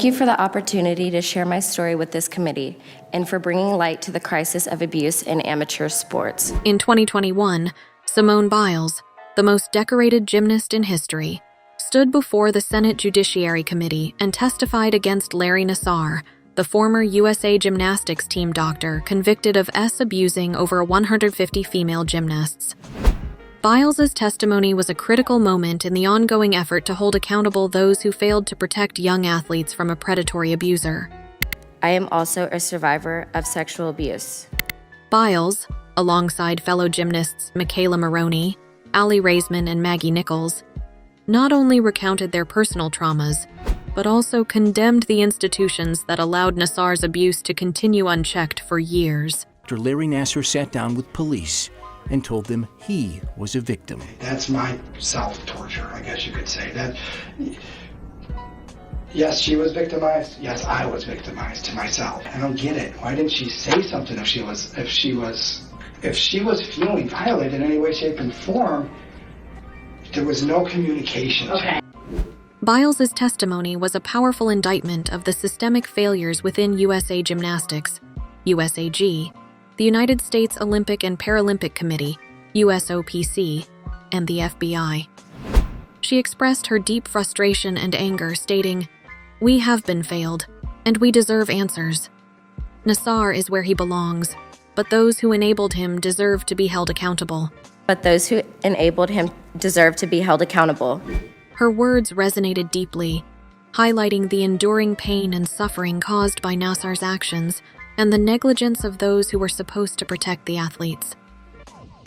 Thank you for the opportunity to share my story with this committee and for bringing light to the crisis of abuse in amateur sports. In 2021, Simone Biles, the most decorated gymnast in history, stood before the Senate Judiciary Committee and testified against Larry Nassar, the former USA gymnastics team doctor convicted of abusing over 150 female gymnasts. Biles's testimony was a critical moment in the ongoing effort to hold accountable those who failed to protect young athletes from a predatory abuser. I am also a survivor of sexual abuse. Biles, alongside fellow gymnasts Michaela Maroney, Allie Raisman, and Maggie Nichols, not only recounted their personal traumas, but also condemned the institutions that allowed Nassar's abuse to continue unchecked for years. Dr. Larry Nassar sat down with police and told them he was a victim. That's my self-torture, I guess you could say. That, yes, she was victimized. Yes, I was victimized to myself. I don't get it. Why didn't she say something if she was feeling violated in any way, shape, and form? There was no communication. Okay. Biles's testimony was a powerful indictment of the systemic failures within USA Gymnastics, USAG, the United States Olympic and Paralympic Committee, USOPC, and the FBI. She expressed her deep frustration and anger, stating, "We have been failed, and we deserve answers. Nassar is where he belongs, but those who enabled him deserve to be held accountable." But those who enabled him deserve to be held accountable. Her words resonated deeply, highlighting the enduring pain and suffering caused by Nassar's actions and the negligence of those who were supposed to protect the athletes.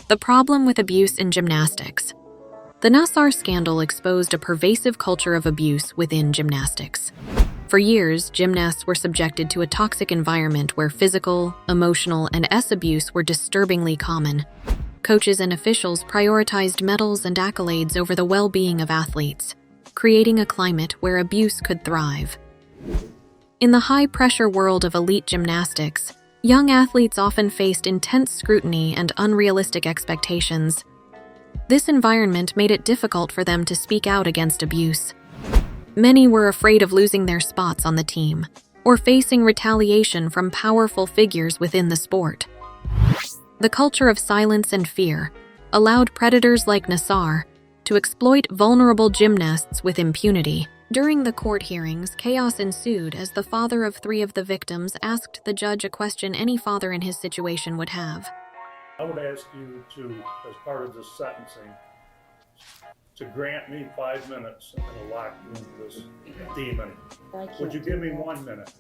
The problem with abuse in gymnastics. The Nassar scandal exposed a pervasive culture of abuse within gymnastics. For years, gymnasts were subjected to a toxic environment where physical, emotional, and abuse were disturbingly common. Coaches and officials prioritized medals and accolades over the well-being of athletes, creating a climate where abuse could thrive. In the high-pressure world of elite gymnastics, young athletes often faced intense scrutiny and unrealistic expectations. This environment made it difficult for them to speak out against abuse. Many were afraid of losing their spots on the team or facing retaliation from powerful figures within the sport. The culture of silence and fear allowed predators like Nassar to exploit vulnerable gymnasts with impunity. During the court hearings, chaos ensued as the father of 3 of the victims asked the judge a question any father in his situation would have. I would ask you to, as part of this sentencing, to grant me 5 minutes and to lock into this demon. Would you give me 1 minute?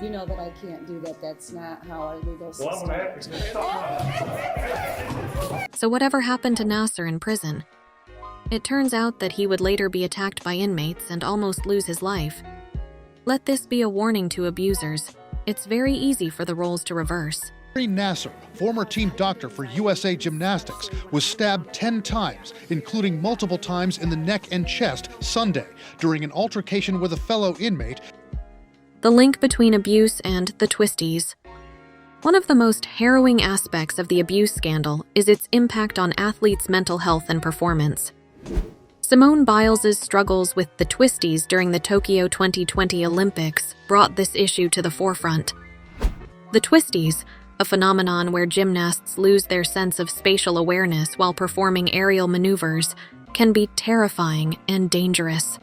You know that I can't do that. That's not how our legal system Well, I'm gonna have to get something. So whatever happened to Nassar in prison? It turns out that he would later be attacked by inmates and almost lose his life. Let this be a warning to abusers. It's very easy for the roles to reverse. Larry Nassar, former team doctor for USA Gymnastics, was stabbed 10 times, including multiple times in the neck and chest Sunday during an altercation with a fellow inmate. The link between abuse and the twisties. One of the most harrowing aspects of the abuse scandal is its impact on athletes' mental health and performance. Simone Biles' struggles with the twisties during the Tokyo 2020 Olympics brought this issue to the forefront. The twisties, a phenomenon where gymnasts lose their sense of spatial awareness while performing aerial maneuvers, can be terrifying and dangerous.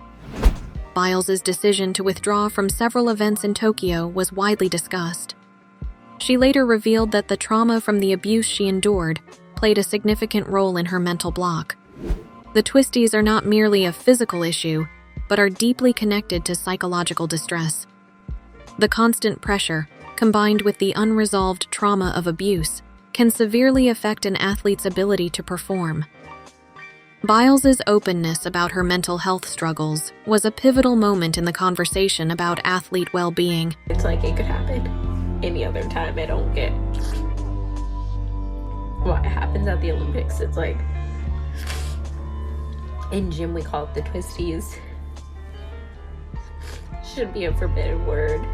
Biles' decision to withdraw from several events in Tokyo was widely discussed. She later revealed that the trauma from the abuse she endured played a significant role in her mental block. The twisties are not merely a physical issue, but are deeply connected to psychological distress. The constant pressure, combined with the unresolved trauma of abuse, can severely affect an athlete's ability to perform. Biles' openness about her mental health struggles was a pivotal moment in the conversation about athlete well-being. It's like it could happen any other time. I don't get what happens at the Olympics. It's like, in gym we call it the twisties. Should be a forbidden word.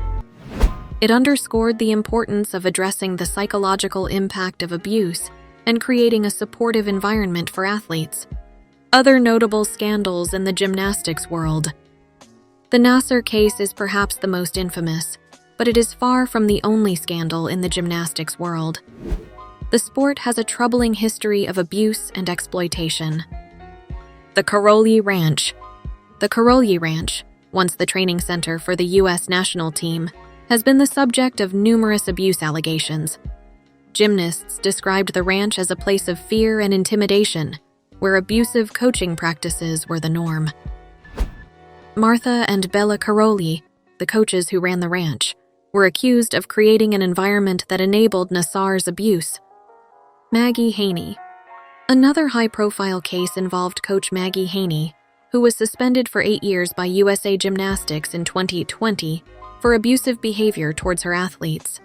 It underscored the importance of addressing the psychological impact of abuse and creating a supportive environment for athletes. Other notable scandals in the gymnastics world. The Nassar case is perhaps the most infamous, but it is far from the only scandal in the gymnastics world. The sport has a troubling history of abuse and exploitation. The Karolyi Ranch. The Karolyi Ranch, once the training center for the U.S. national team, has been the subject of numerous abuse allegations. Gymnasts described the ranch as a place of fear and intimidation, where abusive coaching practices were the norm. Martha and Bella Karolyi, the coaches who ran the ranch, were accused of creating an environment that enabled Nassar's abuse. Maggie Haney. Another high-profile case involved coach Maggie Haney, who was suspended for 8 years by USA Gymnastics in 2020 for abusive behavior towards her athletes.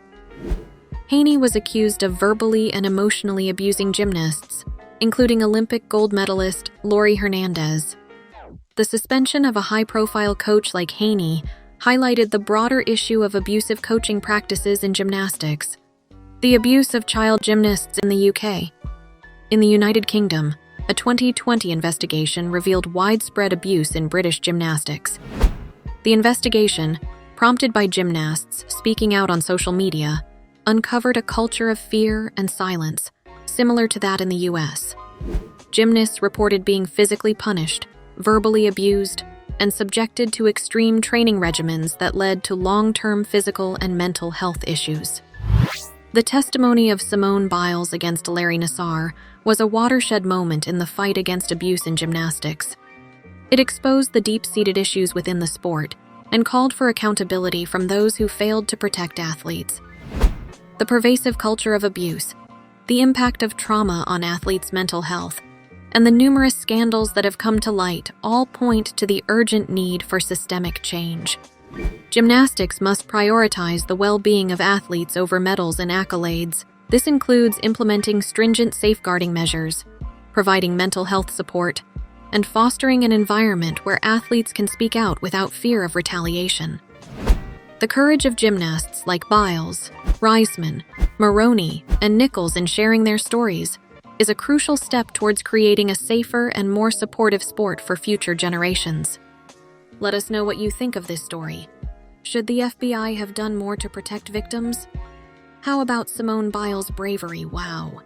Haney was accused of verbally and emotionally abusing gymnasts, including Olympic gold medalist Lori Hernandez. The suspension of a high-profile coach like Haney highlighted the broader issue of abusive coaching practices in gymnastics. The abuse of child gymnasts in the UK. In the United Kingdom, a 2020 investigation revealed widespread abuse in British gymnastics. The investigation, prompted by gymnasts speaking out on social media, uncovered a culture of fear and silence, similar to that in the US. Gymnasts reported being physically punished, verbally abused, and subjected to extreme training regimens that led to long-term physical and mental health issues. The testimony of Simone Biles against Larry Nassar was a watershed moment in the fight against abuse in gymnastics. It exposed the deep-seated issues within the sport and called for accountability from those who failed to protect athletes. The pervasive culture of abuse, the impact of trauma on athletes' mental health, and the numerous scandals that have come to light all point to the urgent need for systemic change. Gymnastics must prioritize the well-being of athletes over medals and accolades. This includes implementing stringent safeguarding measures, providing mental health support, and fostering an environment where athletes can speak out without fear of retaliation. The courage of gymnasts like Biles, Reisman, Maroney, and Nichols in sharing their stories is a crucial step towards creating a safer and more supportive sport for future generations. Let us know what you think of this story. Should the FBI have done more to protect victims? How about Simone Biles' bravery? Wow.